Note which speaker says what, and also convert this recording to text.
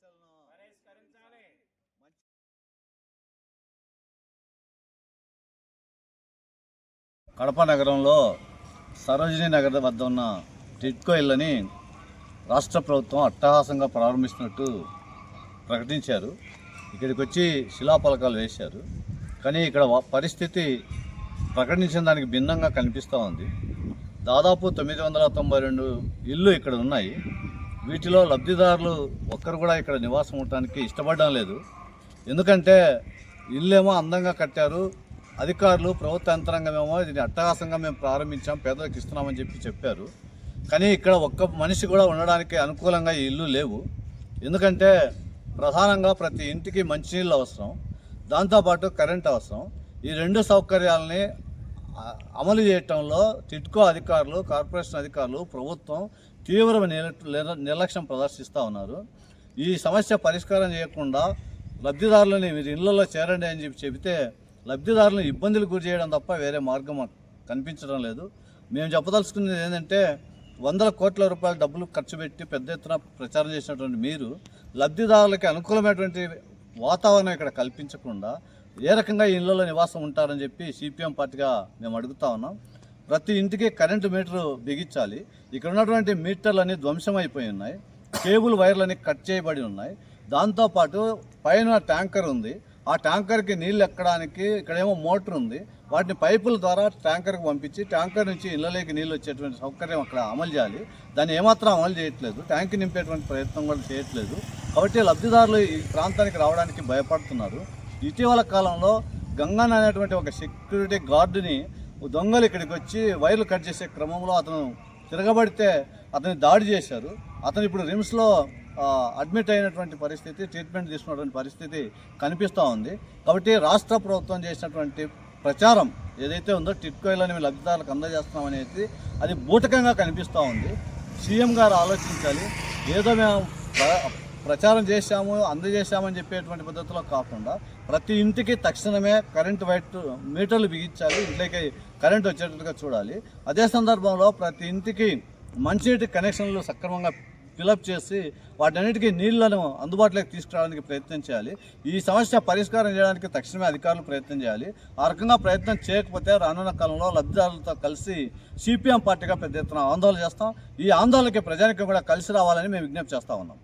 Speaker 1: సమస్యలను
Speaker 2: పరిష్కరించాలి.
Speaker 1: కడప నగరంలో సరోజినీ నగర్ వద్ద ఉన్న టిడ్కో ఇళ్ళని రాష్ట్ర ప్రభుత్వం అట్టహాసంగా ప్రారంభిస్తున్నట్టు ప్రకటించారు. ఇక్కడికి వచ్చి శిలాఫలకాలు వేశారు. కానీ ఇక్కడ పరిస్థితి ప్రకటించిన దానికి భిన్నంగా కనిపిస్తూ ఉంది. దాదాపు 992 ఇళ్ళు ఇక్కడ ఉన్నాయి. వీటిలో లబ్ధిదారులు ఒక్కరు కూడా ఇక్కడ నివాసం ఉండటానికి ఇష్టపడడం లేదు. ఎందుకంటే ఇల్లేమో అందంగా కట్టారు, అధికారులు ప్రభుత్వ యంత్రాంగమేమో దీన్ని అట్టహాసంగా మేము ప్రారంభించాం, పేదలకు ఇస్తున్నామని చెప్పారు. కానీ ఇక్కడ ఒక్క మనిషి కూడా ఉండడానికి అనుకూలంగా ఈ ఇల్లు లేవు. ఎందుకంటే ప్రధానంగా ప్రతి ఇంటికి మంచినీళ్ళు అవసరం, దాంతోపాటు కరెంట్ అవసరం. ఈ రెండు సౌకర్యాలని అమలు చేయటంలో టిడ్కో అధికారులు, కార్పొరేషన్ అధికారులు, ప్రభుత్వం తీవ్రమైన నిర్లక్ష్యం ప్రదర్శిస్తూ ఉన్నారు. ఈ సమస్య పరిష్కారం చేయకుండా లబ్ధిదారులని మీరు ఇళ్లలో చేరండి అని చెబితే లబ్ధిదారులను ఇబ్బందులు గురి చేయడం తప్ప వేరే మార్గం కనిపించడం లేదు. మేము చెప్పదలుచుకునేది ఏంటంటే 100 కోట్ల రూపాయల డబ్బులు ఖర్చు పెట్టి పెద్ద ఎత్తున ప్రచారం చేసినటువంటి మీరు లబ్ధిదారులకి అనుకూలమైనటువంటి వాతావరణం ఇక్కడ కల్పించకుండా ఏ రకంగా ఇళ్లలో నివాసం ఉంటారని చెప్పి సిపిఎం పార్టీగా మేము అడుగుతా ఉన్నాం. ప్రతి ఇంటికి కరెంటు మీటరు బిగించాలి. ఇక్కడ ఉన్నటువంటి మీటర్లన్నీ ధ్వంసమైపోయి ఉన్నాయి, కేబుల్ వైర్లన్నీ కట్ చేయబడి ఉన్నాయి. దాంతోపాటు పైన ట్యాంకర్ ఉంది, ఆ ట్యాంకర్కి నీళ్ళు ఎక్కడానికి ఇక్కడేమో మోటార్ ఉంది, వాటిని పైపుల ద్వారా ట్యాంకర్కి పంపించి ట్యాంకర్ నుంచి ఇళ్ళలోకి నీళ్ళు వచ్చేటువంటి సౌకర్యం అక్కడ అమలు చేయాలి. దాన్ని ఏమాత్రం అమలు చేయట్లేదు, ట్యాంక్ నింపేటువంటి ప్రయత్నం కూడా చేయట్లేదు. కాబట్టి లబ్ధిదారులు ఈ ప్రాంతానికి రావడానికి భయపడుతున్నారు. ఇటీవల కాలంలో గంగన్ అనేటువంటి ఒక సెక్యూరిటీ గార్డుని దొంగలు ఇక్కడికి వచ్చి వైర్లు కట్ చేసే క్రమంలో అతను తిరగబడితే అతన్ని దాడి చేశారు. అతను ఇప్పుడు రిమ్స్లో అడ్మిట్ అయినటువంటి పరిస్థితి, ట్రీట్మెంట్ తీసుకున్నటువంటి పరిస్థితి కనిపిస్తూ ఉంది. కాబట్టి రాష్ట్ర ప్రభుత్వం చేసినటువంటి ప్రచారం ఏదైతే ఉందో టిడ్కో ఇళ్ళని లబ్ధిదారులకు అందజేస్తున్నాం అనేది అది బూటకంగా కనిపిస్తూ ఉంది. సీఎం గారు ఆలోచించాలి. ఏదో మేము ప్రచారం చేశాము, అందజేశామని చెప్పేటువంటి పద్ధతిలో కాకుండా ప్రతి ఇంటికి తక్షణమే కరెంటు మీటర్లు బిగించాలి, ఇంట్లోకి కరెంటు వచ్చేటట్టుగా చూడాలి. అదే సందర్భంలో ప్రతి ఇంటికి మంచినీటి కనెక్షన్లు సక్రమంగా ఫిలప్ చేసి వాటన్నిటికీ నీళ్లను అందుబాటులోకి తీసుకురావడానికి ప్రయత్నం చేయాలి. ఈ సమస్య పరిష్కారం చేయడానికి తక్షణమే అధికారులు ప్రయత్నం చేయాలి. ఆ రకంగా ప్రయత్నం చేయకపోతే రానున్న కాలంలో లబ్ధిదారులతో కలిసి సిపిఎం పార్టీగా పెద్ద ఎత్తున ఆందోళన చేస్తాం. ఈ ఆందోళనకి ప్రజానికి కూడా కలిసి రావాలని మేము విజ్ఞప్తి చేస్తూ ఉన్నాం.